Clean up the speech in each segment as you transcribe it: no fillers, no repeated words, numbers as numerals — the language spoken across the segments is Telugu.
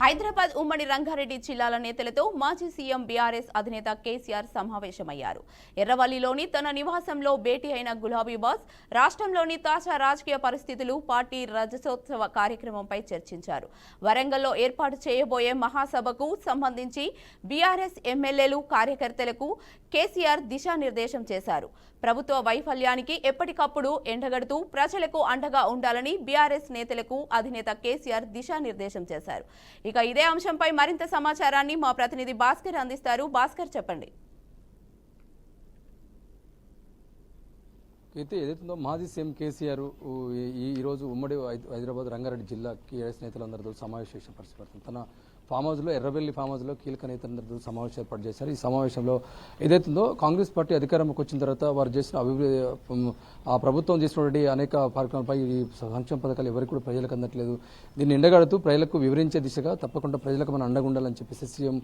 హైదరాబాద్ ఉమ్మడి రంగారెడ్డి జిల్లాల నేతలతో మాజీ సీఎం బీఆర్ఎస్ అధినేత కేసీఆర్ సమావేశమయ్యారు. ఎర్రవల్లిలోని తన నివాసంలో భేటీ అయిన గులాబీ బాస్ రాష్ట్రంలోని తాజా రాజకీయ పరిస్థితులు, పార్టీ రజతోత్సవ కార్యక్రమంపై చర్చించారు. వరంగల్లో ఏర్పాటు చేయబోయే మహాసభకు సంబంధించి బీఆర్ఎస్ ఎమ్మెల్యేలు, కార్యకర్తలకు కేసీఆర్ దిశానిర్దేశం చేశారు. ప్రభుత్వ వైఫల్యానికి ఎప్పటికప్పుడు ఎండగడుతూ ప్రజలకు అండగా ఉండాలని బీఆర్ఎస్ నేతలకు అధినేత కేసీఆర్ దిశానిర్దేశం చేశారు. ఇక ఇదే అంశంపై మరింత సమాచారాన్ని మా ప్రతినిధి భాస్కర్ అందిస్తారు. భాస్కర్, చెప్పండి. అయితే ఏదైతుందో మాజీ సీఎం కేసీఆర్ ఈరోజు ఉమ్మడి హైదరాబాద్ రంగారెడ్డి జిల్లా టీఆర్ఎస్ నేతలందరితో సమావేశం పరిస్థితి తన ఫామ్ హౌస్లో ఎర్రబెల్లి ఫామ్ హౌస్లో కీలక నేతలందరితో సమావేశం ఏర్పాటు చేశారు. ఈ సమావేశంలో ఏదైతుందో కాంగ్రెస్ పార్టీ అధికారంలోకి వచ్చిన తర్వాత వారు చేసిన అభివృద్ధి, ఆ ప్రభుత్వం చేసినటువంటి అనేక కార్యక్రమాలపై ఈ సంక్షేమ పథకాలు ఎవరికి కూడా ప్రజలకు అందట్లేదు. దీన్ని ఎండగడుతూ ప్రజలకు వివరించే దిశగా తప్పకుండా ప్రజలకు మనం అండగా ఉండాలని చెప్పేసి సీఎం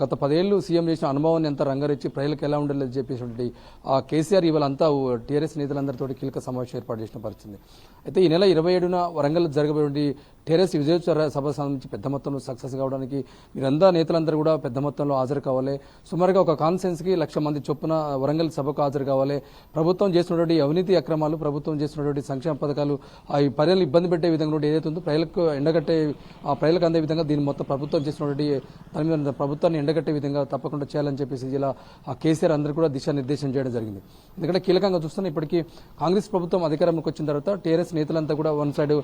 గత 10 ఏళ్ళు సీఎం చేసిన అనుభవాన్ని అంతా రంగారెచ్చి ప్రజలకు ఎలా ఉండాలని చెప్పేసి కేసీఆర్ ఇవాళ అంతా టీఆర్ఎస్ నేతలందరితో కీలక సమావేశం ఏర్పాటు చేసిన పరిస్థితి. అయితే ఈ నెల 27న వరంగల్ జరగబోయే టీఆర్ఎస్ విజయోత్సవ సభ సంబంధించి పెద్ద మొత్తంలో సక్సెస్ కావడానికి మీరంతా నేతలందరూ కూడా పెద్ద మొత్తంలో హాజరు కావాలి. సుమారుగా ఒక కాన్ఫరెన్స్కి 1,00,000 మంది చొప్పున వరంగల్ సభకు హాజరు కావాలి. ప్రభుత్వం చేసినటువంటి అవినీతి అక్రమాలు, ప్రభుత్వం చేసినటువంటి సంక్షేమ పథకాలు ఈ ప్రజలు ఇబ్బంది పెట్టే విధంగా ఏదైతే ఉందో ప్రజలకు ఎండగట్టే ప్రజలకు అందే విధంగా దీన్ని మొత్తం ప్రభుత్వం చేసినటువంటి దాని మీద ప్రభుత్వాన్ని ఎండగట్టే విధంగా తప్పకుండా చేయాలని చెప్పేసి ఇలా కేసీఆర్ అందరూ కూడా దిశానిర్దేశం చేయడం జరిగింది. ఎందుకంటే కీలకంగా చూస్తున్నా ఇప్పటికీ కాంగ్రెస్ ప్రభుత్వం అధికారంలోకి వచ్చిన తర్వాత టీఆర్ఎస్ నేతలంతా కూడా వన్ సైడ్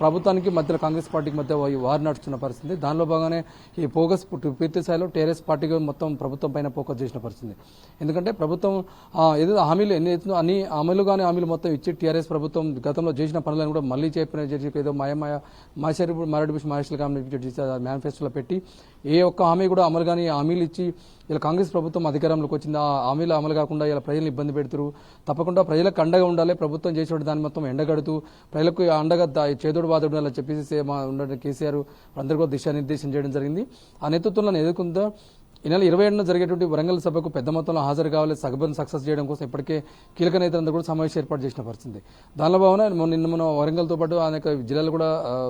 ప్రభుత్వానికి మధ్యలో కాంగ్రెస్ పార్టీకి మధ్య వారు నడుస్తున్న పరిస్థితి. దానిలో భాగంగానే ఈ ఫోకస్ పూర్తి స్థాయిలో టీఆర్ఎస్ పార్టీకి మొత్తం ప్రభుత్వం పైన ఫోకస్ చేసిన పరిస్థితి. ఎందుకంటే ప్రభుత్వం ఏదో హామీలు ఎన్ని అన్ని హామీలు మొత్తం ఇచ్చి టీఆర్ఎస్ ప్రభుత్వం గతంలో చేసిన పనులను కూడా మళ్ళీ ఏదో మహేశ్వర మేనిఫెస్టోలో పెట్టి ఏ ఒక్క హామీ కూడా అమలు కానీ హామీలు ఇచ్చి ఇలా కాంగ్రెస్ ప్రభుత్వం అధికారంలోకి వచ్చింది. ఆ హామీలు అమలు కాకుండా ఇలా ప్రజలను ఇబ్బంది పెడుతున్నారు. తప్పకుండా ప్రజలకు అండగా ఉండాలి, ప్రభుత్వం చేసే దాన్ని మొత్తం ఎండగడుతూ ప్రజలకు అండగా చేదోడు బాధోడు అని చెప్పేసి ఉన్న కేసీఆర్ అందరూ కూడా దిశానిర్దేశం చేయడం జరిగింది. ఆ నేతృత్వంలో ఎదుర్కొందా ఈ నెల 27న జరిగేటువంటి వరంగల్ సభకు పెద్ద మొత్తంలో హాజరు కావాలి, సభను సక్సెస్ చేయడం కోసం ఇప్పటికే కీలక నేతలందరూ కూడా సమావేశం ఏర్పాటు చేసిన పరిస్థితి. దానిలో భావన నిన్న మనం వరంగల్తో పాటు అనేక జిల్లాలు కూడా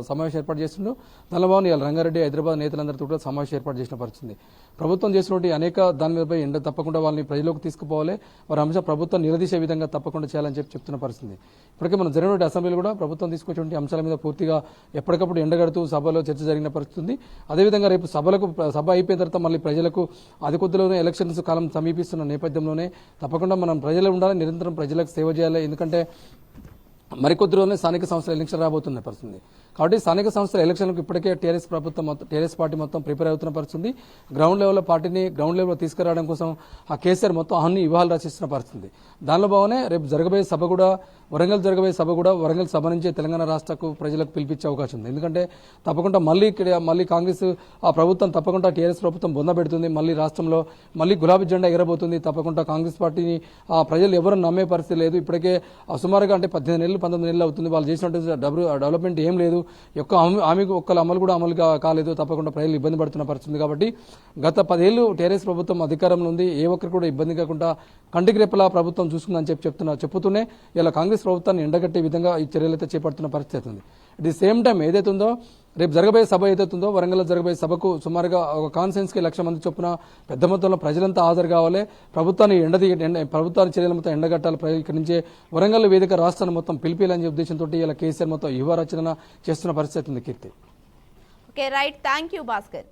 సమావేశం ఏర్పాటు చేస్తుండ్రు. దానిలో భావన ఇవాళ రంగారెడ్డి, హైదరాబాద్ నేతలందరితో కూడా సమావేశం ఏర్పాటు చేసిన పరిస్థితి. ప్రభుత్వం చేసినటువంటి అనేక దాని మీదపై తప్పకుండా వాళ్ళని ప్రజలకు తీసుకుపోవాలి, వారి అంశం ప్రభుత్వం నిలదీసే విధంగా తప్పకుండా చేయాలని చెప్తున్న పరిస్థితి. ఇప్పటికే మనం జరిగినటువంటి అసెంబ్లీలో కూడా ప్రభుత్వం తీసుకొచ్చేటువంటి అంశాల మీద పూర్తిగా ఎప్పటికప్పుడు ఎండగడుతూ సభలో చర్చ జరిగిన పరిస్థితి ఉంది. అదేవిధంగా రేపు సభ అయిపోయిన తర్వాత మళ్ళీ ప్రజలకు అది కొద్దిలోనే ఎలక్షన్స్ కాలం సమీపిస్తున్న నేపథ్యంలోనే తప్పకుండా మనం ప్రజలు ఉండాలి, నిరంతరం ప్రజలకు సేవ చేయాలి. ఎందుకంటే మరికొద్ది రోజునే స్థానిక సంస్థల ఎలక్షన్ రాబోతున్న పరిస్థితి. కాబట్టి స్థానిక సంస్థల ఎలక్షన్లకు ఇప్పటికే టీఆర్ఎస్ పార్టీ మొత్తం ప్రిపేర్ అవుతున్న పరిస్థితి. గ్రౌండ్ లెవెల్లో పార్టీని గ్రౌండ్ లెవెల్లో తీసుకురావడం కోసం ఆ కేసీఆర్ మొత్తం అన్ని ఇవాళ రచిస్తున్న పరిస్థితి. దానిలో భాగంగానే రేపు జరగబోయే సభ కూడా వరంగల్ సభ నుంచే తెలంగాణ రాష్ట్రకు ప్రజలకు పిలిపించే అవకాశం ఉంది. ఎందుకంటే తప్పకుండా మళ్ళీ కాంగ్రెస్ ఆ ప్రభుత్వం తప్పకుండా టీఆర్ఎస్ ప్రభుత్వం బొందబెడుతుంది. మళ్ళీ రాష్ట్రంలో మళ్ళీ గులాబీ జెండా ఎగరబోతుంది. తప్పకుండా కాంగ్రెస్ పార్టీని ఆ ప్రజలు ఎవరు నమ్మే పరిస్థితి లేదు. ఇప్పటికే సుమారుగా అంటే 18 నెలలు 19 నెలలు అవుతుంది. వాళ్ళు చేసినట్టు డెవలప్మెంట్ ఏం లేదు. ఒక్కల అమలు కూడా అమలు కాలేదు. తప్పకుండా ప్రజలు ఇబ్బంది పడుతున్న పరిస్థితి. కాబట్టి గత 10 ఏళ్లు టీఆర్ఎస్ ప్రభుత్వం అధికారంలో ఉంది. ఏ ఒక్కరు కూడా ఇబ్బంది కాకుండా కంటికి రెప్పలా ప్రభుత్వం చూస్తుందని చెప్తూనే ఇలా కాంగ్రెస్ ప్రభుత్వాన్ని ఎండగట్టే విధంగా ఈ చర్యలైతే చేపడుతున్న పరిస్థితి ఉంది. అట్ ది సేమ్ టైం ఏదైతే ఉందో రేపు జరగబోయే సభ ఏదైతుందో వరంగల్లో జరగబోయే సభకు సుమారుగా ఒక కాన్ఫరెన్స్కి 1,00,000 మంది చొప్పున పెద్ద మొత్తంలో ప్రజలంతా హాజరు కావాలి. ప్రభుత్వాన్ని చర్యలు మొత్తం ఎండగట్టాలి. ఇక్కడి నుంచే వరంగల్ వేదిక రాష్ట్రాన్ని మొత్తం పిలిపియాలనే ఉద్దేశంతో ఇలా కేసీఆర్ మొత్తం యువ రచన చేస్తున్న పరిస్థితి ఉంది. Keerthi. Okay, right, thank you Bhaskar.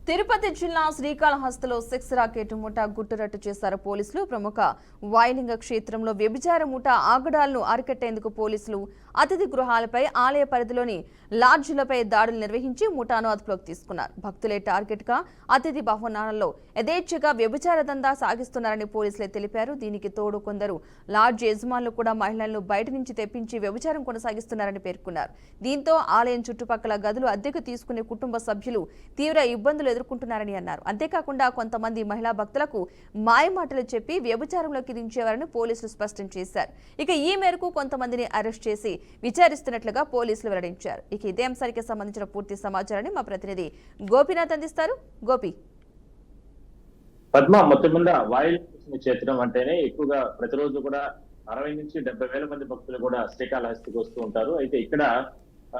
Tirupati జిల్లా శ్రీకాళహస్తిలో సెక్స్ రాకెట్ ముఠా గుట్టురట్టు చేశారు పోలీసులు. ప్రముఖ వాయులింగ క్షేత్రంలో వ్యభిచార ముఠా ఆగడాలను అరికట్టేందుకు పోలీసులు అతిథి గృహాలపై, ఆలయ పరిధిలోని లాడ్జీలపై దాడులు నిర్వహించి ముఠాను అదుపులోకి తీసుకున్నారు. భక్తులే టార్గెట్ గా అతిథి భవనాలలో యథేచ్ఛగా వ్యభిచార దందా సాగిస్తున్నారని పోలీసులే తెలిపారు. దీనికి తోడు కొందరు లాడ్జ్ యజమానులు కూడా మహిళలను బయట నుంచి తెప్పించి వ్యభిచారం కొనసాగిస్తున్నారని పేర్కొన్నారు. దీంతో ఆలయం చుట్టుపక్కల గదులు అద్దెకు తీసుకునే కుటుంబ సభ్యులు తీవ్ర ఇబ్బందులు ఎదుర్కొంటున్నారని అన్నారు. అంతేకాకుండా కొంతమంది మహిళా భక్తులకు మాయమాటలు చెప్పి వ్యభిచారంలోకి దించేవారని పోలీసులు స్పష్టం చేశారు. ఇక ఈ మేరకు కొంతమందిని అరెస్ట్ చేసి విచారిస్తున్నట్లుగా పోలీసులు వెల్లడించారు. ఇక ఇదే అంశానికి సంబంధించిన పూర్తి సమాచారాన్ని మా ప్రతినిధి గోపీనాథ్ అందిస్తారు. గోపి. పద్మ, మొత్తం మీద వాయులింగ క్షేత్రం అంటేనే ఎక్కువగా ప్రతిరోజు కూడా 60 నుంచి 70 వేల మంది భక్తులు కూడా శ్రీకాళహస్తికి వస్తూ ఉంటారు. అయితే ఇక్కడ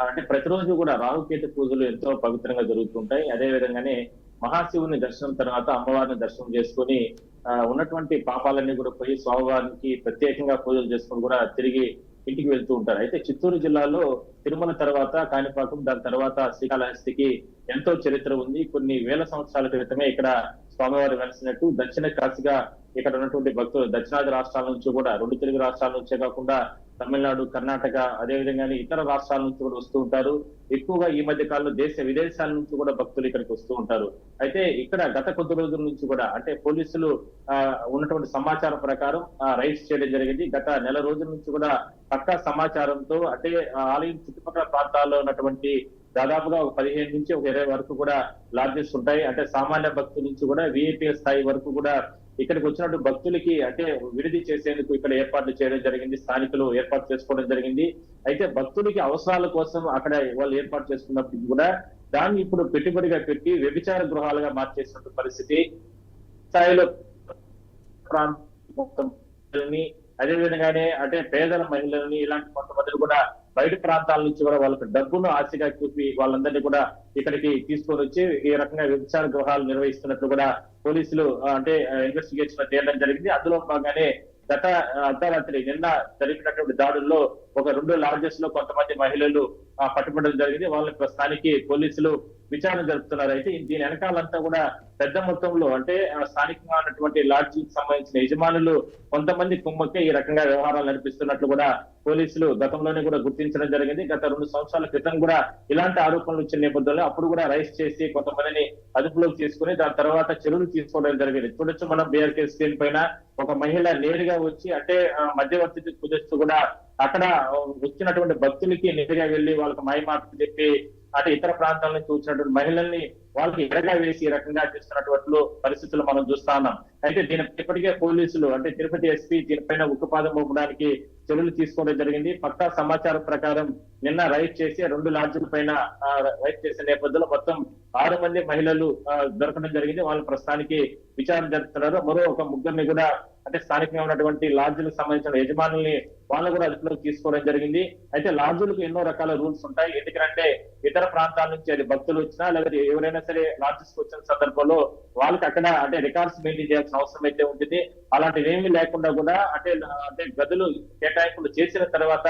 అంటే ప్రతిరోజు కూడా రాహుకేతు పూజలు ఎంతో పవిత్రంగా జరుగుతుంటాయి. అదే విధంగానే మహాశివుని దర్శనం తర్వాత అమ్మవారిని దర్శనం చేసుకొని ఉన్నటువంటి పాపాలన్నీ కూడా పోయి స్వామివారికి ప్రత్యేకంగా పూజలు చేసుకొని కూడా తిరిగి ఇంటికి వెళ్తూ ఉంటారు. అయితే చిత్తూరు జిల్లాలో తిరుమల తర్వాత కాణిపాకం, దాని తర్వాత శ్రీకాళహస్తికి ఎంతో చరిత్ర ఉంది. కొన్ని వేల సంవత్సరాల క్రితమే ఇక్కడ స్వామివారు వెలిసినట్టు దక్షిణ కాశీగా ఇక్కడ ఉన్నటువంటి భక్తులు దక్షిణాది రాష్ట్రాల నుంచి కూడా, 2 తెలుగు రాష్ట్రాల నుంచే కాకుండా తమిళనాడు, కర్ణాటక, అదే విధంగానే ఇతర రాష్ట్రాల నుంచి కూడా వస్తూ ఉంటారు. ఎక్కువగా ఈ మధ్య కాలంలో దేశ విదేశాల నుంచి కూడా భక్తులు ఇక్కడికి వస్తూ ఉంటారు. అయితే ఇక్కడ గత కొద్ది రోజుల నుంచి కూడా అంటే పోలీసులు ఉన్నటువంటి సమాచారం ప్రకారం రైడ్స్ చేయడం జరిగింది. గత నెల రోజుల నుంచి కూడా పక్కా సమాచారంతో అంటే ఆలయం చుట్టుపక్కల ప్రాంతాల్లో ఉన్నటువంటి దాదాపుగా ఒక 15 నుంచి ఒక 20 వరకు కూడా లాడ్జెస్ ఉంటాయి. అంటే సామాన్య భక్తుల నుంచి కూడా విఐపీ స్థాయి వరకు కూడా ఇక్కడికి వచ్చినట్టు భక్తులకి అంటే విడిది చేసేందుకు ఇక్కడ ఏర్పాట్లు చేయడం జరిగింది. స్థానికులు ఏర్పాటు చేసుకోవడం జరిగింది. అయితే భక్తులకి అవసరాల కోసం అక్కడ వాళ్ళు ఏర్పాటు చేసుకున్నప్పుడు కూడా దాన్ని ఇప్పుడు పెట్టుబడిగా పెట్టి వ్యభిచార గృహాలుగా మార్చేసినట్టు పరిస్థితి. స్థాయిలో ప్రాంతాలని అదే విధంగానే అంటే పేదల మహిళలని ఇలాంటి కొంతమందిని కూడా బయట ప్రాంతాల నుంచి కూడా వాళ్ళకి డబ్బును ఆశగా చూపి వాళ్ళందరినీ కూడా ఇక్కడికి తీసుకొని వచ్చి ఈ రకంగా వ్యభిచార గృహాలు నిర్వహిస్తున్నట్లు కూడా పోలీసులు అంటే ఇన్వెస్టిగేషన్ చేయడం జరిగింది. అందులో భాగంగానే గత అర్ధరాత్రి నిన్న జరిగినటువంటి దాడుల్లో ఒక 2 లాడ్జెస్ లో కొంతమంది మహిళలు పట్టుబడడం జరిగింది. వాళ్ళని ప్రస్తుతానికి పోలీసులు విచారణ జరుపుతున్నారు. అయితే దీని వెనకాలంతా కూడా పెద్ద మొత్తంలో అంటే స్థానికంగా ఉన్నటువంటి లాడ్జీకి సంబంధించిన యజమానులు కొంతమంది కుమ్మకే ఈ రకంగా వ్యవహారాలు నడిపిస్తున్నట్లు కూడా పోలీసులు గతంలోనే కూడా గుర్తించడం జరిగింది. గత 2 సంవత్సరాల క్రితం కూడా ఇలాంటి ఆరోపణలు వచ్చిన నేపథ్యంలో అప్పుడు కూడా రైస్ చేసి కొంతమందిని అదుపులోకి తీసుకుని దాని తర్వాత చర్యలు తీసుకోవడం జరిగింది. చూడొచ్చు మనం బీఆర్కే స్క్రీన్ పైన ఒక మహిళ నేరుగా వచ్చి అంటే మధ్యవర్తి కుదిస్తూ కూడా అక్కడ వచ్చినటువంటి భక్తులకి నేరుగా వెళ్లి వాళ్ళకి మాయమాటలు చెప్పి అంటే ఇతర ప్రాంతాల నుంచి వచ్చినటువంటి మహిళల్ని వాళ్ళకి ఎరగా వేసి ఈ రకంగా చేస్తున్నటువంటి పరిస్థితులు మనం చూస్తా ఉన్నాం. అయితే దీని ఇప్పటికే పోలీసులు అంటే తిరుపతి ఎస్పీ దీనిపైన ఉక్కుపాదం మోపడానికి చర్యలు తీసుకోవడం జరిగింది. పక్కా సమాచారం ప్రకారం నిన్న రైడ్ చేసి 2 లాడ్జీల పైన రైడ్ చేసే నేపథ్యంలో మొత్తం 6 మంది మహిళలు దొరకడం జరిగింది. వాళ్ళు ప్రస్తుతానికి విచారణ జరుపుతున్నారు. మరో ఒక 3 కూడా అంటే స్థానికంగా ఉన్నటువంటి లాడ్జీలకు సంబంధించిన యజమానుల్ని వాళ్ళు కూడా అదుపులోకి తీసుకోవడం జరిగింది. అయితే లాడ్జీలకు ఎన్నో రకాల రూల్స్ ఉంటాయి. ఎందుకంటే ఇతర ప్రాంతాల నుంచి అది భక్తులు వచ్చినా లేదా ఎవరైనా సరే లాడ్జెస్ వచ్చిన సందర్భంలో వాళ్ళకి అక్కడ అంటే రికార్డ్స్ మెయింటైన్ చేయాల్సిన అవసరం అయితే ఉంటుంది. అలాంటివి ఏమీ లేకుండా కూడా అంటే గదులు కేటాయింపులు చేసిన తర్వాత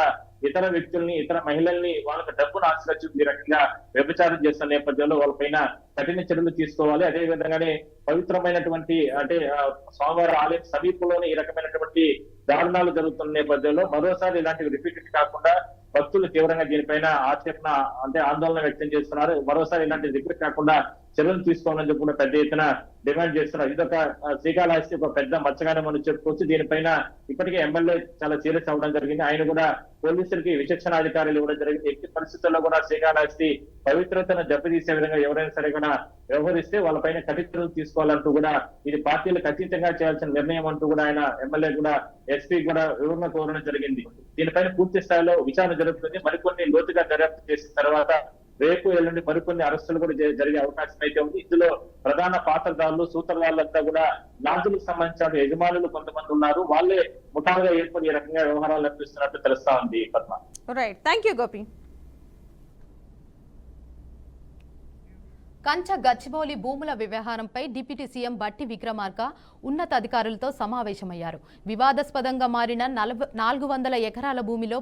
ఇతర వ్యక్తుల్ని ఇతర మహిళల్ని వాళ్ళకి డబ్బును ఆశ్రయించి ఈ రకంగా వ్యభిచారం చేస్తున్న నేపథ్యంలో వాళ్ళపైన కఠిన చర్యలు తీసుకోవాలి. అదే విధంగానే పవిత్రమైనటువంటి అంటే స్వామివారి ఆలయం సమీపంలోనే ఈ రకమైనటువంటి దారుణాలు జరుగుతున్న నేపథ్యంలో మరోసారి ఇలాంటివి రిపీటెడ్ కాకుండా భక్తులు తీవ్రంగా దీనిపైన ఆక్షేపణ అంటే ఆందోళన వ్యక్తం చేస్తున్నారు. మరోసారి ఇలాంటి రిపీట్ కాకుండా చర్యలు తీసుకోవాలని చెప్పి కూడా పెద్ద ఎత్తున డిమాండ్ చేస్తున్నారు. ఇదొక శ్రీకాళహస్తి ఒక పెద్ద మచ్చగానే మనం చెప్పుకోవచ్చు. దీనిపైన ఇప్పటికే ఎమ్మెల్యే చాలా సీరియస్ అవ్వడం జరిగింది. ఆయన కూడా పోలీసులకి విచక్షణాధికారులు ఇవ్వడం జరిగింది. ఎట్టి పరిస్థితుల్లో కూడా శ్రీకాళహస్తి పవిత్రతను దెబ్బతీసే విధంగా ఎవరైనా సరే కూడా వ్యవహరిస్తే వాళ్ళపైన కఠిన చర్యలు తీసుకోవాలంటూ కూడా ఇది పార్టీలకు అతీతంగా చేయాల్సిన నిర్ణయం అంటూ కూడా ఆయన ఎమ్మెల్యే కూడా ఎస్పీ కూడా వివరణ కోరడం జరిగింది. దీనిపైన పూర్తి స్థాయిలో విచారణ జరుగుతుంది. మరికొన్ని లోతుగా దర్యాప్తు చేసిన తర్వాత రేపు ఎల్లుండి మరికొన్ని అరెస్టులు కూడా జరిగే అవకాశం అయితే ఉంది. ఇందులో ప్రధాన పాత్రదారులు సూత్రధారులంతా కూడా లాడ్జీలకు సంబంధించిన యజమానులు కొంతమంది ఉన్నారు. వాళ్ళే ముఠాలుగా ఏర్పడి ఈ రకంగా వ్యవహారాలు నడిపిస్తున్నట్టు తెలుస్తా ఉంది. Padma. Right, thank you Gopi. Kancha Gachibowli భూముల వ్యవహారంపై డిప్యూటీ సీఎం బట్టి విక్రమార్క ఉన్నతాధికారులతో సమావేశమయ్యారు. వివాదాస్పదంగా మారిన 400 ఎకరాల భూమిలో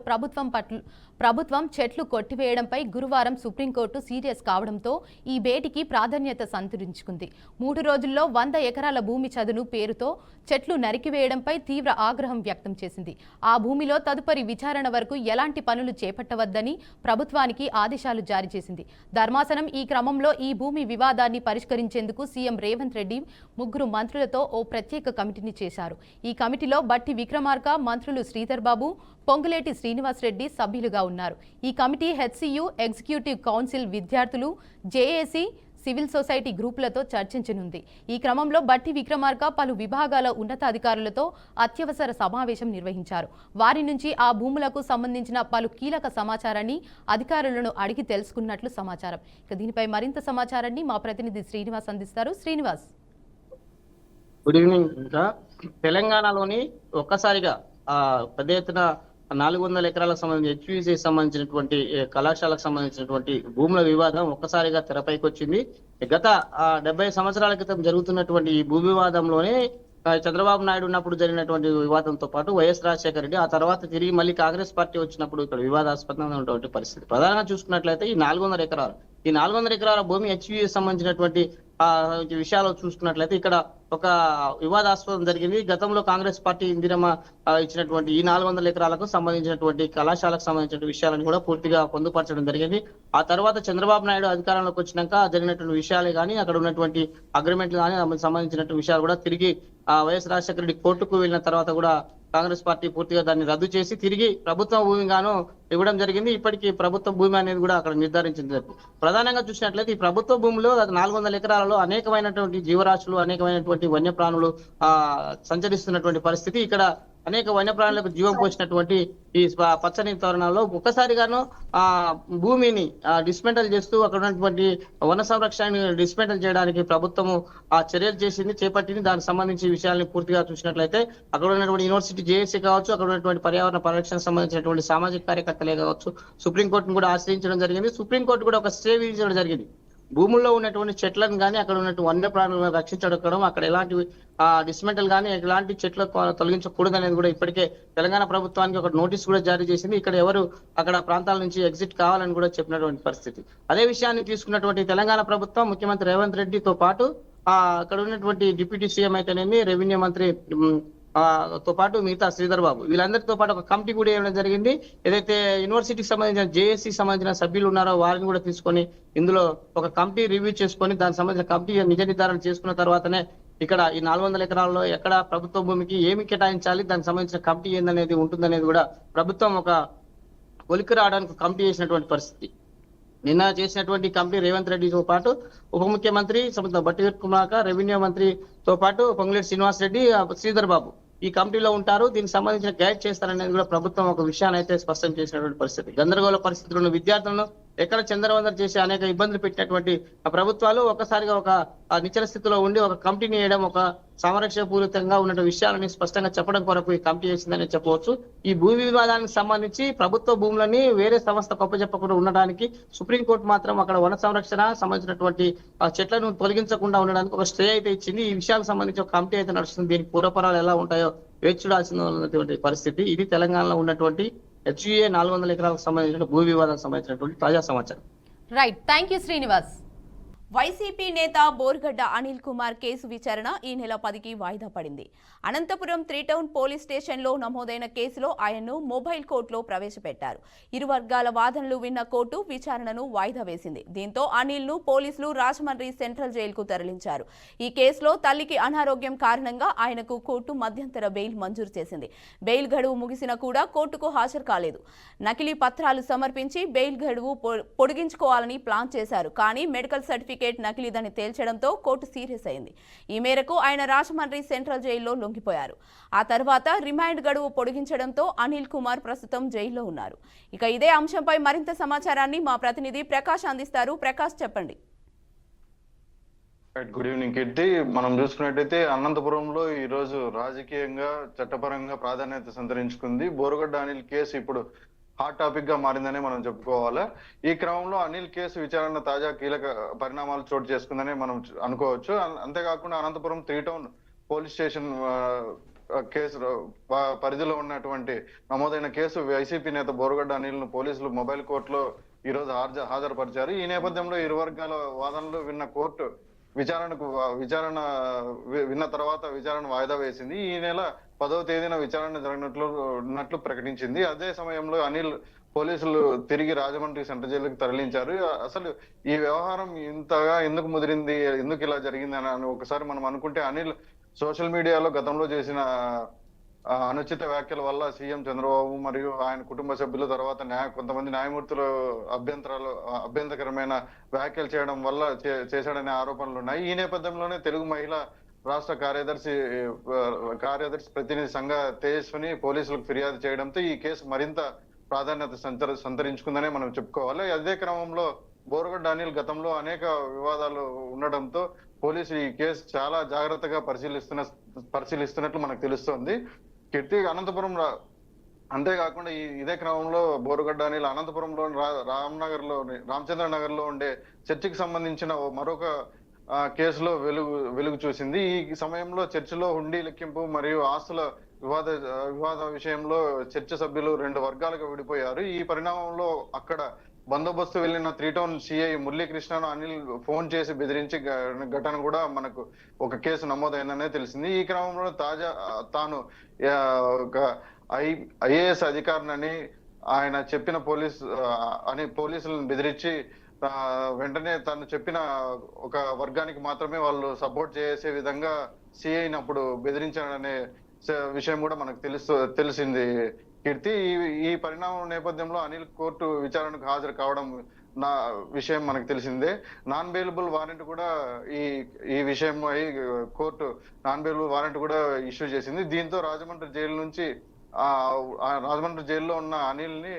ప్రభుత్వం చెట్లు కొట్టివేయడంపై గురువారం సుప్రీంకోర్టు సీరియస్ కావడంతో ఈ భేటీకి ప్రాధాన్యత సంతరించుకుంది. 3 రోజుల్లో 100 ఎకరాల భూమి చదును పేరుతో చెట్లు నరికివేయడంపై తీవ్ర ఆగ్రహం వ్యక్తం చేసింది. ఆ భూమిలో తదుపరి విచారణ వరకు ఎలాంటి పనులు చేపట్టవద్దని ప్రభుత్వానికి ఆదేశాలు జారీ చేసింది. ధర్మాసనం ఈ క్రమంలో ఈ భూమి వివాదాన్ని పరిష్కరించేందుకు సీఎం రేవంత్ రెడ్డి 3 మంత్రులతో ఓ ప్రత్యేక కమిటీని చేశారు. ఈ కమిటీలో బట్టి విక్రమార్క, మంత్రులు శ్రీధర్ బాబు, పొంగులేటి శ్రీనివాస్ రెడ్డి సభ్యులుగా ఉన్నారు. ఈ కమిటీ హెచ్సియు, ఎగ్జిక్యూటివ్ కౌన్సిల్, విద్యార్థులు, జేఏసీ, సివిల్ సొసైటీ గ్రూపులతో చర్చించనుంది. ఈ క్రమంలో బట్టి విక్రమార్క పలు విభాగాల ఉన్నతాధికారులతో అత్యవసర సమావేశం నిర్వహించారు. వారి నుంచి ఆ భూములకు సంబంధించిన పలు కీలక సమాచారాన్ని అధికారులను అడిగి తెలుసుకున్నట్లు సమాచారం. ఇక దీనిపై మరింత సమాచారాన్ని మా ప్రతినిధి శ్రీనివాస్ అందిస్తారు. శ్రీనివాస్. Good evening. ఇంకా తెలంగాణలోని ఒక్కసారిగా పెద్ద ఎత్తున 400 ఎకరాలకు సంబంధించి హెచ్విసి సంబంధించినటువంటి కళాశాలకు సంబంధించినటువంటి భూముల వివాదం ఒక్కసారిగా తెరపైకి వచ్చింది. గత 70 సంవత్సరాల క్రితం జరుగుతున్నటువంటి ఈ భూ వివాదంలోనే చంద్రబాబు నాయుడు ఉన్నప్పుడు జరిగినటువంటి వివాదంతో పాటు వైఎస్ రాజశేఖర రెడ్డి, ఆ తర్వాత తిరిగి మళ్ళీ కాంగ్రెస్ పార్టీ వచ్చినప్పుడు ఇక్కడ వివాదాస్పదమైనటువంటి పరిస్థితి. ప్రధానంగా చూసుకున్నట్లయితే ఈ 400 ఎకరాలు, ఈ 400 ఎకరాల భూమి హెచ్విఎస్ సంబంధించినటువంటి విషయాలు చూసుకున్నట్లయితే ఇక్కడ ఒక వివాదాస్పదం జరిగింది. గతంలో కాంగ్రెస్ పార్టీ ఇందిరమ్మ ఇచ్చినటువంటి ఈ 400 ఎకరాలకు సంబంధించినటువంటి కళాశాలకు సంబంధించిన విషయాలను కూడా పూర్తిగా పొందుపరచడం జరిగింది. ఆ తర్వాత చంద్రబాబు నాయుడు అధికారంలోకి వచ్చినాక జరిగినటువంటి విషయాలే కానీ, అక్కడ ఉన్నటువంటి అగ్రిమెంట్లు కానీ సంబంధించినటువంటి విషయాలు కూడా తిరిగి వైఎస్ రాజశేఖర రెడ్డి కోర్టుకు వెళ్ళిన తర్వాత కూడా కాంగ్రెస్ పార్టీ పూర్తిగా దాన్ని రద్దు చేసి తిరిగి ప్రభుత్వ భూమిగాను ఇవ్వడం జరిగింది. ఇప్పటికీ ప్రభుత్వ భూమి అనేది కూడా అక్కడ నిర్ధారించింది. ప్రధానంగా చూసినట్లయితే ఈ ప్రభుత్వ భూమిలో 400 ఎకరాలలో అనేకమైనటువంటి జీవరాశులు, అనేకమైనటువంటి వన్యప్రాణులు సంచరిస్తున్నటువంటి పరిస్థితి. ఇక్కడ అనేక వన్యప్రాణులకు జీవం పోసినటువంటి ఈ పచ్చని తోరణాల్లో ఒక్కసారిగాను భూమిని డిస్మెంటల్ చేస్తూ అక్కడ ఉన్నటువంటి వన సంరక్షణని డిస్మెంటల్ చేయడానికి ప్రభుత్వము చర్యలు చేపట్టింది. దానికి సంబంధించి విషయాన్ని పూర్తిగా చూసినట్లయితే అక్కడ ఉన్నటువంటి యూనివర్సిటీ జేఏసీ కావచ్చు, అక్కడ ఉన్నటువంటి పర్యావరణ పరిరక్షణకు సంబంధించినటువంటి సామాజిక కార్యకర్తలే కావచ్చు, సుప్రీంకోర్టును కూడా ఆశ్రయించడం జరిగింది. సుప్రీంకోర్టు కూడా ఒక స్టే విధించడం జరిగింది. భూముల్లో ఉన్నటువంటి చెట్లను కానీ, అక్కడ ఉన్నటువంటి వన్య ప్రాణులను రక్షించడం, అక్కడ ఎలాంటి డిస్మెంటల్ కానీ ఎలాంటి చెట్లు తొలగించకూడదు అనేది కూడా ఇప్పటికే తెలంగాణ ప్రభుత్వానికి ఒక నోటీస్ కూడా జారీ చేసింది. ఇక్కడ ఎవరు అక్కడ ప్రాంతాల నుంచి ఎగ్జిట్ కావాలని కూడా చెప్పినటువంటి పరిస్థితి. అదే విషయాన్ని తీసుకున్నటువంటి తెలంగాణ ప్రభుత్వం ముఖ్యమంత్రి రేవంత్ రెడ్డితో పాటు అక్కడ ఉన్నటువంటి డిప్యూటీ సీఎం అయితేనేమి, రెవెన్యూ మంత్రి తో పాటు మిగతా శ్రీధర్ బాబు, వీళ్ళందరితో పాటు ఒక కమిటీ కూడా వేయడం జరిగింది. ఏదైతే యూనివర్సిటీకి సంబంధించిన జేఏసీ సంబంధించిన సభ్యులు ఉన్నారో వారిని కూడా తీసుకొని ఇందులో ఒక కమిటీ రివ్యూ చేసుకొని దానికి సంబంధించిన కమిటీ నిజ నిర్ధారణ చేసుకున్న తర్వాతనే ఇక్కడ ఈ 400 ఎకరాల్లో ఎక్కడ ప్రభుత్వ భూమికి ఏమి కేటాయించాలి, దానికి సంబంధించిన కమిటీ ఏందనేది ఉంటుందనేది కూడా ప్రభుత్వం ఒక కొలిక్కి రావడానికి కమిటీ చేసినటువంటి పరిస్థితి. నిన్న చేసినటువంటి కమిటీ రేవంత్ రెడ్డితో పాటు ఉప ముఖ్యమంత్రి బట్టి విక్రమార్క, రెవెన్యూ మంత్రితో పాటు పొంగులేటి శ్రీనివాస్ రెడ్డి, శ్రీధర్ బాబు ఈ కమిటీలో ఉంటారు. దీనికి సంబంధించిన గైడ్ చేస్తారనేది కూడా ప్రభుత్వం ఒక విషయాన్ని అయితే స్పష్టం చేసినటువంటి పరిస్థితి. గందరగోళ పరిస్థితులను విద్యార్థులను ఎక్కడ చంద్రవందర చేసి అనేక ఇబ్బందులు పెట్టినటువంటి ప్రభుత్వాలు ఒక్కసారిగా ఒక నిశ్చల స్థితిలో ఉండి ఒక కమిటీని వేయడం, ఒక సామరస్య పూరితంగా ఉన్న విషయాలని స్పష్టంగా చెప్పడం కొరకు ఈ కమిటీ చేసిందని చెప్పవచ్చు. ఈ భూ వివాదానికి సంబంధించి ప్రభుత్వ భూములని వేరే సంస్థ చెప్పకుండా ఉండడానికి సుప్రీంకోర్టు మాత్రం అక్కడ వన సంరక్షణ సంబంధించినటువంటి చెట్లను తొలగించకుండా ఉండడానికి ఒక స్టే అయితే ఇచ్చింది. ఈ విషయాలకు సంబంధించి ఒక కమిటీ అయితే నడుస్తుంది. దీనికి పూర్వపరాలు ఎలా ఉంటాయో వేచి చూడాల్సినటువంటి పరిస్థితి. ఇది తెలంగాణలో ఉన్నటువంటి హెచ్యుఏ 400 ఎకరాలకు సంబంధించిన భూ వివాదానికి సంబంధించినటువంటి తాజా సమాచారం. Right, thank you Srinivas. YCP నేత బోర్గడ్డ అనిల్ కుమార్ కేసు విచారణ ఈ నెల 10కి వాయిదా పడింది. అనంతపురం 3 టౌన్ పోలీస్ స్టేషన్లో నమోదైన కేసులో ఆయన్ను మొబైల్ కోర్టులో ప్రవేశపెట్టారు. ఇరు వర్గాల వాదనలు విన్న కోర్టు విచారణను వాయిదా వేసింది. దీంతో అనిల్ను పోలీసులు రాజమండ్రి సెంట్రల్ జైలుకు తరలించారు. ఈ కేసులో తల్లికి అనారోగ్యం కారణంగా ఆయనకు కోర్టు మధ్యంతర బెయిల్ మంజూరు చేసింది. బెయిల్ గడువు ముగిసినా కూడా కోర్టుకు హాజరు కాలేదు. నకిలీ పత్రాలు సమర్పించి బెయిల్ గడువు పొడిగించుకోవాలని ప్లాన్ చేశారు. కానీ మెడికల్ సర్టిఫికేట్ నకిలీదని తేల్చడంతో కోర్టు సీరియస్ అయింది. ఈ మేరకు ఆయన రాజమండ్రి సెంట్రల్ జైల్లో లొంగిపోయారు. ఆ తర్వాత రిమాండ్ గడువు పొడిగించడంతో అనిల్ కుమార్ ప్రస్తుతం జైల్లో ఉన్నారు. ఇక ఇదే అంశంపై మరింత సమాచారాన్ని మా ప్రతినిధి ప్రకాష్ అందిస్తారు. ప్రకాష్, చెప్పండి. గుడ్ ఈవినింగ్ కీర్తి. మనం చూసుకున్నట్టయితే అనంతపురంలో ఈ రోజు రాజకీయంగా చట్టపరంగా ప్రాధాన్యత సంతరించుకుంది. బోరుగడ్డ అనిల్ కేసు ఇప్పుడు హాట్ టాపిక్ గా మారిందనే మనం చెప్పుకోవాలి. ఈ క్రమంలో అనిల్ కేసు విచారణ తాజా కీలక పరిణామాలు చోటు చేసుకుందని మనం అనుకోవచ్చు. అంతేకాకుండా Anantapuram 3 town police station case పరిధిలో ఉన్నటువంటి నమోదైన కేసు వైసీపీ నేత బోరుగడ్డ అనిల్ ను పోలీసులు మొబైల్ కోర్టులో ఈ రోజు హాజరుపరిచారు. ఈ నేపథ్యంలో ఇరు వర్గాల వాదనలు విన్న కోర్టు విచారణ విన్న తర్వాత విచారణ వాయిదా వేసింది. ఈ నెల 10వ తేదీన విచారణ జరగనున్నట్లు ప్రకటించింది. అదే సమయంలో అనిల్ పోలీసులు తిరిగి రాజమండ్రి సెంట్రల్ జైలుకి తరలించారు. అసలు ఈ వ్యవహారం ఇంతగా ఎందుకు ముదిరింది, ఎందుకు ఇలా జరిగింది అని ఒకసారి మనం అనుకుంటే, అనిల్ సోషల్ మీడియాలో గతంలో చేసిన అనుచిత వ్యాఖ్యల వల్ల సీఎం చంద్రబాబు మరియు ఆయన కుటుంబ సభ్యుల తర్వాత కొంతమంది న్యాయమూర్తులు అభ్యంతరకరమైన వ్యాఖ్యలు చేయడం వల్ల చేశాడనే ఆరోపణలు ఉన్నాయి. ఈ నేపథ్యంలోనే తెలుగు మహిళా రాష్ట్ర కార్యదర్శి ప్రతినిధి సంఘ తేజస్విని పోలీసులకు ఫిర్యాదు చేయడంతో ఈ కేసు మరింత ప్రాధాన్యత సంతరించుకుందనే మనం చెప్పుకోవాలి. అదే క్రమంలో బోరుగడ్డ అనిల్ గతంలో అనేక వివాదాలు ఉండడంతో పోలీసులు ఈ కేసు చాలా జాగ్రత్తగా పరిశీలిస్తున్నట్లు మనకు తెలుస్తోంది. కీర్తి, అనంతపురం అంతేకాకుండా ఇదే క్రమంలో బోరుగడ్డ అనిల్ అనంతపురంలో రామచంద్ర నగర్ లో ఉండే చర్చికి సంబంధించిన మరొక కేసులో వెలుగు చూసింది. ఈ సమయంలో చర్చిలో హుండీ లెక్కింపు మరియు ఆస్తుల వివాద విషయంలో చర్చ సభ్యులు 2 వర్గాలుగా విడిపోయారు. ఈ పరిణామంలో అక్కడ బందోబస్తు వెళ్లిన 3 టౌన్ సిఐ మురళీకృష్ణను అనిల్ ఫోన్ చేసి బెదిరించి ఘటన కూడా మనకు ఒక కేసు నమోదైందనే తెలిసింది. ఈ క్రమంలో తాను ఒక ఐఏఎస్ అధికారిని ఆయన చెప్పిన పోలీసులను బెదిరించి వెంటనే తను చెప్పిన ఒక వర్గానికి మాత్రమే వాళ్ళు సపోర్ట్ చేసే విధంగా సిఐని అప్పుడు బెదిరించాడనే విషయం కూడా మనకు తెలిసింది కీర్తి. ఈ పరిణామం నేపథ్యంలో అనిల్ కోర్టు విచారణకు హాజరు కావడం విషయం మనకు తెలిసిందే. నాన్ బెయిలబుల్ వారెంట్ కూడా ఈ విషయం కోర్టు నాన్ బెయిలబుల్ వారెంట్ కూడా ఇష్యూ చేసింది. దీంతో రాజమండ్రి జైల్లో ఉన్న అనిల్ ని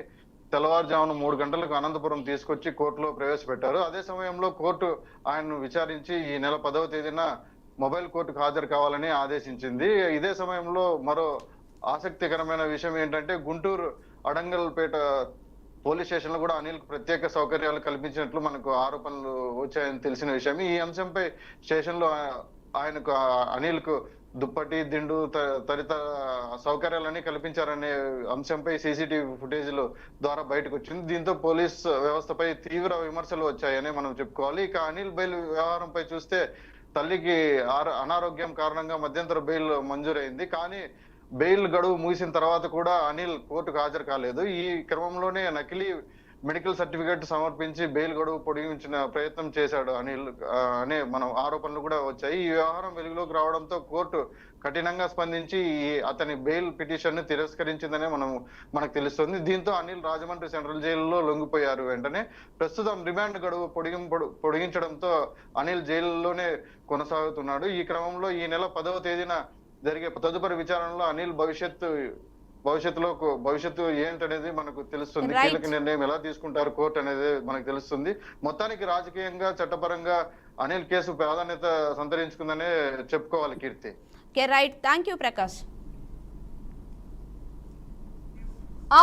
తెల్లవారుజామున 3 గంటలకు అనంతపురం తీసుకొచ్చి కోర్టులో ప్రవేశపెట్టారు. అదే సమయంలో కోర్టు ఆయన్ను విచారించి ఈ నెల 10వ తేదీన మొబైల్ కోర్టుకు హాజరు కావాలని ఆదేశించింది. ఇదే సమయంలో మరో ఆసక్తికరమైన విషయం ఏంటంటే గుంటూరు అడంగల్పేట పోలీస్ స్టేషన్ లో కూడా అనిల్ కు ప్రత్యేక సౌకర్యాలు కల్పించినట్లు మనకు ఆరోపణలు వచ్చాయని తెలిసిన విషయం. ఈ అంశంపై స్టేషన్ లో ఆయనకు అనిల్ కు దుప్పటి, దిండు తదితర సౌకర్యాలన్నీ కల్పించారనే అంశంపై సీసీటీవీ ఫుటేజ్ల ద్వారా బయటకు వచ్చింది. దీంతో పోలీస్ వ్యవస్థపై తీవ్ర విమర్శలు వచ్చాయని మనం చెప్పుకోవాలి. ఇక అనిల్ బెయిల్ వ్యవహారంపై చూస్తే తల్లికి అనారోగ్యం కారణంగా మధ్యంతర బెయిల్ మంజూరైంది. కానీ బెయిల్ గడువు ముగిసిన తర్వాత కూడా అనిల్ కోర్టుకు హాజరు కాలేదు. ఈ క్రమంలోనే నకిలీ మెడికల్ సర్టిఫికేట్ సమర్పించి బెయిల్ గడువు పొడిగించిన ప్రయత్నం చేశాడు అనిల్ అనే మనం ఆరోపణలు కూడా వచ్చాయి. ఈ వ్యవహారం వెలుగులోకి రావడంతో కోర్టు కఠినంగా స్పందించి అతని బెయిల్ పిటిషన్ ను తిరస్కరించిందనే మనకు తెలుస్తుంది. దీంతో అనిల్ రాజమండ్రి సెంట్రల్ జైలులో లొంగిపోయారు. వెంటనే ప్రస్తుతం రిమాండ్ గడువు పొడిగించడంతో అనిల్ జైలులోనే కొనసాగుతున్నాడు. ఈ క్రమంలో ఈ నెల 10వ తేదీన జరిగే తదుపరి విచారణలో అనిల్ భవిష్యత్తు ఏంటనేది మనకు తెలుస్తుంది. కీలక నిర్ణయం ఎలా తీసుకుంటారు కోర్టు అనేది మనకు తెలుస్తుంది. మొత్తానికి రాజకీయంగా చట్టపరంగా అనిల్ కేసు ప్రాధాన్యత సంతరించుకుందనే చెప్పుకోవాలి Keerthi. Right, thank you Prakash.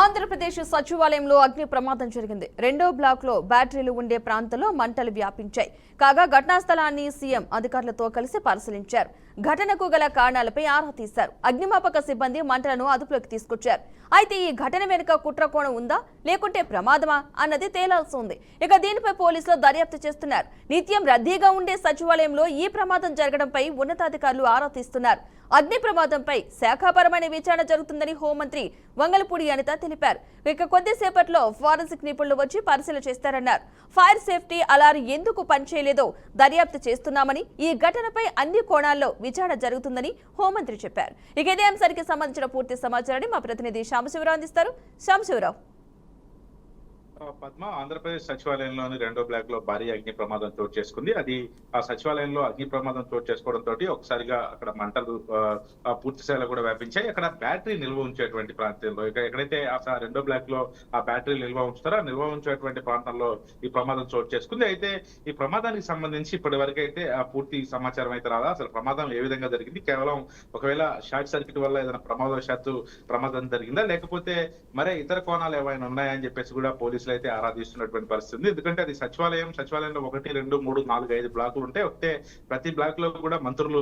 Andhra Pradesh సచివాలయంలో అగ్ని ప్రమాదం జరిగింది. 2వ బ్లాక్ లో బ్యాటరీలు ఉండే ప్రాంతంలో మంటలు వ్యాపించాయి. కాగా ఘటనా స్థలాన్ని సీఎం అధికారులతో కలిసి పరిశీలించారు. ఘటనకు గల కారణాలపై ఆరా తీశారు. అగ్నిమాపక సిబ్బంది మంటలను అదుపులోకి తీసుకొచ్చారు. అయితే ఈ ఘటన వెనుక కుట్రకోణం ఉందా లేకుంటే ప్రమాదమా అన్నది తేలాల్సి ఉంది. ఇక దీనిపై పోలీసులు దర్యాప్తు చేస్తున్నారు. నిత్యం రద్దీగా ఉండే సచివాలయంలో ఈ ప్రమాదం జరగడంపై ఉన్నతాధికారులు ఆరా తీస్తున్నారు. అగ్ని ప్రమాదంపై శాఖాపరమైన విచారణ జరుగుతుందని హోంమంత్రి వంగలపూడి అనిత తెలిపారు. ఇక కొద్దిసేపట్లో ఫారెన్సిక్ నిపుణులు వచ్చి పరిశీలన చేస్తారన్నారు. ఫైర్ సేఫ్టీ అలారం ఎందుకు పనిచేయలేదో దర్యాప్తు చేస్తున్నామని, ఈ ఘటనపై అన్ని కోణాల్లో విచారణ జరుగుతుందని హోంమంత్రి చెప్పారు. ఇక ఇదే అంశానికి సంబంధించిన పూర్తి సమాచారాన్ని మా ప్రతినిధి శాంశివరావు అందిస్తారు. శాంశివరావు. పద్మ, ఆంధ్రప్రదేశ్ సచివాలయంలోని 2వ బ్లాక్ లో భారీ అగ్ని ప్రమాదం చోటు చేసుకుంది. అది ఆ సచివాలయంలో అగ్ని ప్రమాదం చోటు చేసుకోవడంతో ఒకసారిగా అక్కడ మంటలు పూర్తి స్థాయిలో కూడా వ్యాపించాయి. అక్కడ బ్యాటరీ నిల్వ ఉంచేటువంటి ప్రాంతంలో ఎక్కడైతే 2వ బ్లాక్ లో ఆ బ్యాటరీ నిల్వ ఉంచుతారో ఆ నిల్వ ఉంచేటువంటి ప్రాంతంలో ఈ ప్రమాదం చోటు చేసుకుంది. అయితే ఈ ప్రమాదానికి సంబంధించి ఇప్పటి వరకు అయితే పూర్తి సమాచారం అయితే రాదా, అసలు ప్రమాదం ఏ విధంగా జరిగింది, కేవలం ఒకవేళ షార్ట్ సర్క్యూట్ వల్ల ఏదైనా ప్రమాదం జరిగిందా లేకపోతే మరే ఇతర కోణాలు ఏమైనా ఉన్నాయని చెప్పేసి కూడా పోలీసులు అయితే ఆరాధిస్తున్నటువంటి పరిస్థితి. ఎందుకంటే అది సచివాలయంలో 1, 2, 3, 4, 5 బ్లాకులు ఉంటాయి. ఒకటే ప్రతి బ్లాక్ లో కూడా మంత్రులు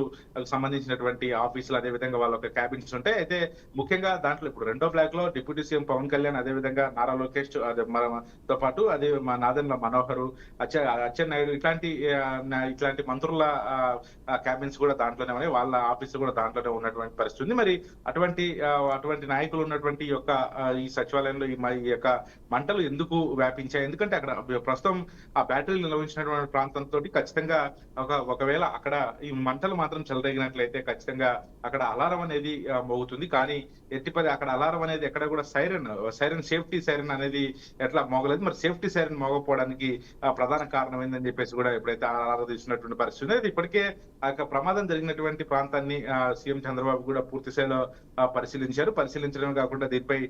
సంబంధించినటువంటి ఆఫీసులు, అదే విధంగా వాళ్ళ క్యాబిన్స్ ఉంటాయి. అయితే ముఖ్యంగా దాంట్లో ఇప్పుడు 2వ బ్లాక్ లో డిప్యూటీ సీఎం పవన్ కళ్యాణ్, అదే విధంగా నారా లోకేష్ తో పాటు అదే నాదెండ్ల మనోహర్, అచ్చెన్నాయుడు ఇట్లాంటి మంత్రుల క్యాబిన్స్ కూడా దాంట్లోనే ఉన్నాయి. వాళ్ళ ఆఫీసులు కూడా దాంట్లోనే ఉన్నటువంటి పరిస్థితి ఉంది. మరి అటువంటి నాయకులు ఉన్నటువంటి ఈ సచివాలయంలో ఈ యొక్క మంటలు ఎందుకు వ్యాపించాయి? ఎందుకంటే అక్కడ ప్రస్తుతం ఆ బ్యాటరీలు నిల్వహించినటువంటి ప్రాంతంతో ఖచ్చితంగా ఒకవేళ అక్కడ ఈ మంటలు మాత్రం చెలరేగినట్లయితే ఖచ్చితంగా అక్కడ అలారం అనేది మోగుతుంది. కానీ ఎట్టిపది అక్కడ అలారం అనేది ఎక్కడ కూడా సైరన్ సేఫ్టీ సైరన్ అనేది ఎట్లా మోగలేదు. మరి సేఫ్టీ సైరన్ మోగపోవడానికి ప్రధాన కారణం ఏందని చెప్పేసి కూడా ఎప్పుడైతే ఆరాధిస్తున్నటువంటి పరిస్థితి ఉంది. ఇప్పటికే ఆ ప్రమాదం జరిగినటువంటి ప్రాంతాన్ని సీఎం చంద్రబాబు కూడా పూర్తి స్థాయిలో పరిశీలించడమే కాకుండా దీనిపై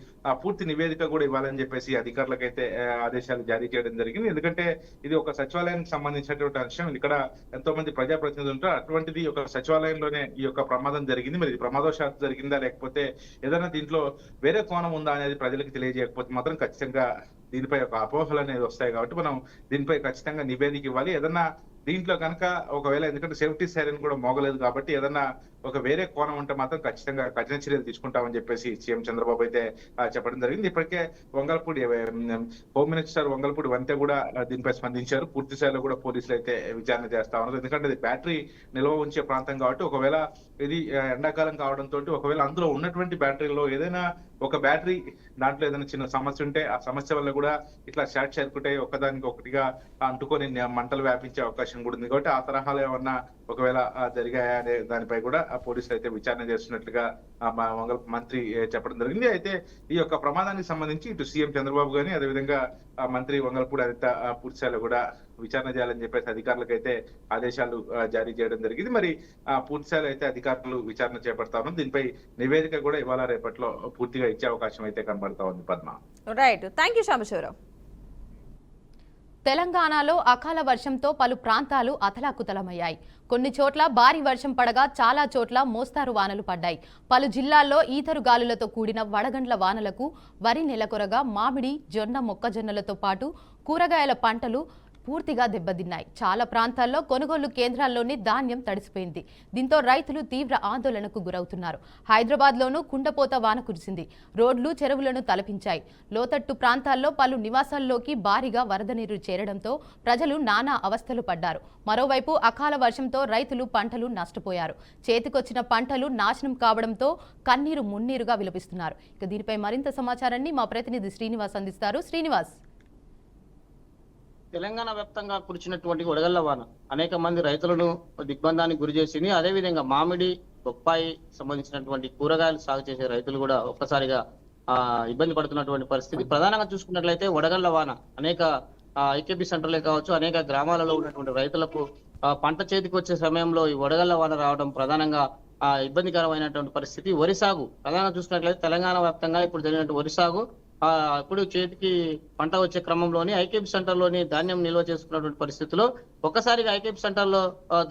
పూర్తి నివేదిక కూడా ఇవ్వాలని చెప్పేసి అధికారులకైతే ఆదేశాలు జారీ చేయడం జరిగింది. ఎందుకంటే ఇది ఒక సచివాలయానికి సంబంధించినటువంటి అంశం. ఇక్కడ ఎంతో మంది ప్రజాప్రతినిధులు ఉంటారు. అటువంటిది ఒక సచివాలయంలోనే ఈ యొక్క ప్రమాదం జరిగింది. మరి ఇది ప్రమాదవశాత్తు జరిగిందా లేకపోతే ఏదైనా దీంట్లో వేరే కోణం ఉందా అనేది ప్రజలకు తెలియజేయకపోతే మాత్రం ఖచ్చితంగా దీనిపై ఒక అపోహలు అనేది వస్తాయి. కాబట్టి మనం దీనిపై ఖచ్చితంగా నివేదిక ఇవ్వాలి. ఏదన్నా దీంట్లో కనుక ఒకవేళ, ఎందుకంటే సేఫ్టీ సైరన్ కూడా మోగలేదు కాబట్టి ఏదన్నా ఒక వేరే కోణం ఉంటే మాత్రం ఖచ్చితంగా కఠిన చర్యలు తీసుకుంటామని చెప్పేసి సీఎం చంద్రబాబు అయితే చెప్పడం జరిగింది. ఇప్పటికే వంగల్పూడి హోమ్ మినిస్టర్ వంగల్పూడి వంతే కూడా దీనిపై స్పందించారు. పూర్తి స్థాయిలో కూడా పోలీసులు అయితే విచారణ చేస్తా ఉన్నారు. ఎందుకంటే ఇది బ్యాటరీ నిల్వ ఉంచే ప్రాంతం కాబట్టి ఒకవేళ ఇది ఎండాకాలం కావడంతో ఒకవేళ అందులో ఉన్నటువంటి బ్యాటరీలో ఏదైనా ఒక బ్యాటరీ దాంట్లో ఏదైనా చిన్న సమస్య ఉంటే ఆ సమస్య వల్ల కూడా ఇట్లా షార్ట్ సర్క్యూట్ అయ్యి ఒకదానికి ఒకటిగా అంటుకొని మంటలు వ్యాపించే అవకాశం కూడా ఉంది. కాబట్టి ఆ తరహాలో ఏమన్నా ఒకవేళ జరిగాయా అనే దానిపై కూడా పోలీసులు అయితే విచారణ చేస్తున్నట్లుగా మంత్రి చెప్పడం జరిగింది. అయితే ఈ యొక్క ప్రమాదానికి సంబంధించి ఇటు సీఎం చంద్రబాబు గాని అదేవిధంగా మంత్రి వంగల్పూడి అనిత పూర్తిస్థాయిలో కూడా విచారణ చేయాలని చెప్పేసి అధికారులకు అయితే ఆదేశాలు జారీ చేయడం జరిగింది. మరి పూర్తిస్థాయిలో అయితే అధికారులు విచారణ చేపడతారు. దీనిపై నివేదిక కూడా ఇవాళ రేపట్లో పూర్తిగా ఇచ్చే అవకాశం అయితే కనబడతా ఉంది. Padma. Right, thank you Sambasivarao. తెలంగాణలో అకాల వర్షంతో పలు ప్రాంతాలు అతలాకుతలమయ్యాయి. కొన్ని చోట్ల భారీ వర్షం పడగా చాలా చోట్ల మోస్తారు వానలు పడ్డాయి. పలు జిల్లాల్లో ఈతరు గాలులతో కూడిన వడగండ్ల వానలకు వరి నెలకొరగా మామిడి, జొన్న, మొక్కజొన్నలతో పాటు కూరగాయల పంటలు పూర్తిగా దెబ్బతిన్నాయి. చాలా ప్రాంతాల్లో కొనుగోలు కేంద్రాల్లోని ధాన్యం తడిసిపోయింది. దీంతో రైతులు తీవ్ర ఆందోళనకు గురవుతున్నారు. హైదరాబాద్లోనూ కుండపోత వాన కురిసింది. రోడ్లు, చెరువులను తలపించాయి. లోతట్టు ప్రాంతాల్లో పలు నివాసాల్లోకి భారీగా వరద నీరు చేరడంతో ప్రజలు నానా అవస్థలు పడ్డారు. మరోవైపు అకాల వర్షంతో రైతులు పంటలు నష్టపోయారు. చేతికొచ్చిన పంటలు నాశనం కావడంతో కన్నీరు మున్నీరుగా విలపిస్తున్నారు. ఇక దీనిపై మరింత సమాచారాన్ని మా ప్రతినిధి శ్రీనివాస్ అందిస్తారు. శ్రీనివాస్. తెలంగాణ వ్యాప్తంగా కురిచినటువంటి వడగళ్ల వాన అనేక మంది రైతులను దిగ్బంధానికి గురి చేసింది. అదేవిధంగా మామిడి, బొప్పాయి సంబంధించినటువంటి కూరగాయలు సాగు చేసే రైతులు కూడా ఒక్కసారిగా ఇబ్బంది పడుతున్నటువంటి పరిస్థితి. ప్రధానంగా చూసుకున్నట్లయితే వడగళ్ల వాన అనేక ఐకేపీ సెంటర్లే కావచ్చు, అనేక గ్రామాలలో ఉన్నటువంటి రైతులకు పంట చేతికి వచ్చే సమయంలో ఈ వడగళ్ల వాన రావడం ప్రధానంగా ఇబ్బందికరమైనటువంటి పరిస్థితి. వరి సాగు ప్రధానంగా చూసుకున్నట్లయితే తెలంగాణ వ్యాప్తంగా ఇప్పుడు జరిగినట్టు వరి సాగు ఇప్పుడు చేతికి పంట వచ్చే క్రమంలోని ఐకేపీ సెంటర్ లోని ధాన్యం నిల్వ చేసుకున్నటువంటి పరిస్థితిలో ఒక్కసారిగా ఐకేపీ సెంటర్ లో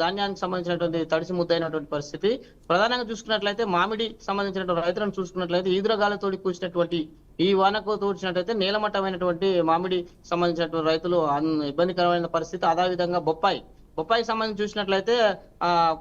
ధాన్యానికి సంబంధించినటువంటి తడిసి ముద్దైనటువంటి పరిస్థితి. ప్రధానంగా చూసుకున్నట్లయితే మామిడి సంబంధించినటువంటి రైతులను చూసుకున్నట్లయితే ఈదురగాలతోటి కూర్చున్నటువంటి ఈ వానకు తోడ్చినట్లయితే నేలమట్టమైనటువంటి మామిడి సంబంధించినటువంటి రైతులు ఇబ్బందికరమైన పరిస్థితి. అదేవిధంగా బొప్పాయికి సంబంధించి చూసినట్లయితే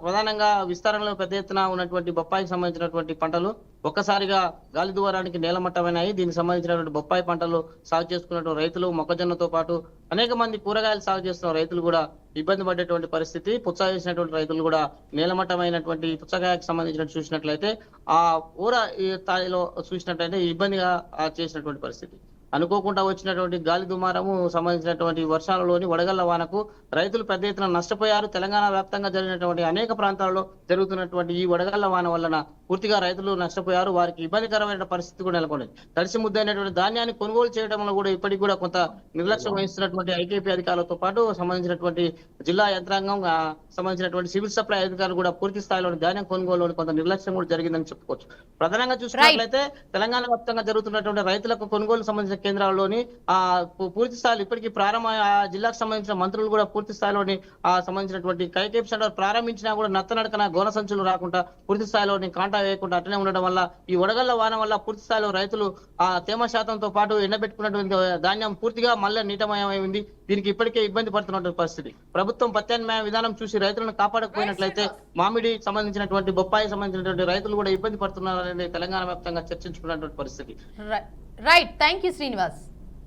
ప్రధానంగా విస్తరణలో పెద్ద ఎత్తున ఉన్నటువంటి బొప్పాయికి సంబంధించినటువంటి పంటలు ఒక్కసారిగా గాలి ద్వారానికి నేలమట్టమైనాయి. దీనికి సంబంధించినటువంటి బొప్పాయి పంటలు సాగు చేసుకున్నటువంటి రైతులు, మొక్కజొన్నతో పాటు అనేక మంది కూరగాయలు సాగు చేస్తున్న రైతులు కూడా ఇబ్బంది పడేటువంటి పరిస్థితి. పుచ్చ చేసినటువంటి రైతులు కూడా నేలమట్టమైనటువంటి పుచ్చకాయకు సంబంధించినట్టు చూసినట్లయితే ఆ ఊర స్థాయిలో చూసినట్లయితే ఇబ్బందిగా చేసినటువంటి పరిస్థితి. అనుకోకుండా వచ్చినటువంటి గాలి దుమారము సంబంధించినటువంటి వర్షాలలోని వడగళ్ల వానకు రైతులు పెద్ద ఎత్తున నష్టపోయారు. తెలంగాణ వ్యాప్తంగా జరిగినటువంటి అనేక ప్రాంతాల్లో జరుగుతున్నటువంటి ఈ వడగళ్ల వాన వలన పూర్తిగా రైతులు నష్టపోయారు. వారికి ఇబ్బందికరమైన పరిస్థితి కూడా నెలకొంది. తడిసి ముద్దైనటువంటి ధాన్యాన్ని కొనుగోలు చేయడంలో కూడా ఇప్పటికి కూడా కొంత నిర్లక్ష్యం వహిస్తున్నటువంటి ఐకేపీ అధికారులతో పాటు సంబంధించినటువంటి జిల్లా యంత్రాంగం సంబంధించినటువంటి సివిల్ సప్లై అధికారులు కూడా పూర్తి స్థాయిలోని ధాన్యం కొనుగోలు కొంత నిర్లక్ష్యం కూడా జరిగిందని చెప్పుకోవచ్చు. ప్రధానంగా చూసుకున్నట్లయితే తెలంగాణ వ్యాప్తంగా జరుగుతున్నటువంటి రైతులకు కొనుగోలు సంబంధించిన కేంద్రాల్లోని పూర్తి స్థాయిలో ఇప్పటికీ జిల్లాకు సంబంధించిన మంత్రులు కూడా పూర్తి స్థాయిలోని సంబంధించినటువంటి ఐకేపీ సెంటర్ ప్రారంభించినా కూడా నత్తనడకన గోన సంచులు రాకుండా పూర్తి స్థాయిలోని కాంటా వేయకుండా అట్లనే ఉండడం వల్ల ఈ వడగళ్ల వాన వల్ల పూర్తి స్థాయిలో రైతులు తేమ శాతంతో పాటు ఎండబెట్టుకున్నటువంటి ధాన్యం పూర్తిగా మళ్ళీ నీటమయమైంది. దీనికి ఇప్పటికే ఇబ్బంది పడుతున్నటువంటి పరిస్థితి. ప్రభుత్వం ప్రత్యామ్నాయ విధానం చూసి రైతులను కాపాడకపోయినట్లయితే మామిడి సంబంధించినటువంటి బొప్పాయి సంబంధించినటువంటి రైతులు కూడా ఇబ్బంది పడుతున్నారని తెలంగాణ వ్యాప్తంగా చర్చించుకున్నటువంటి పరిస్థితి. Right, thank you Srinivas.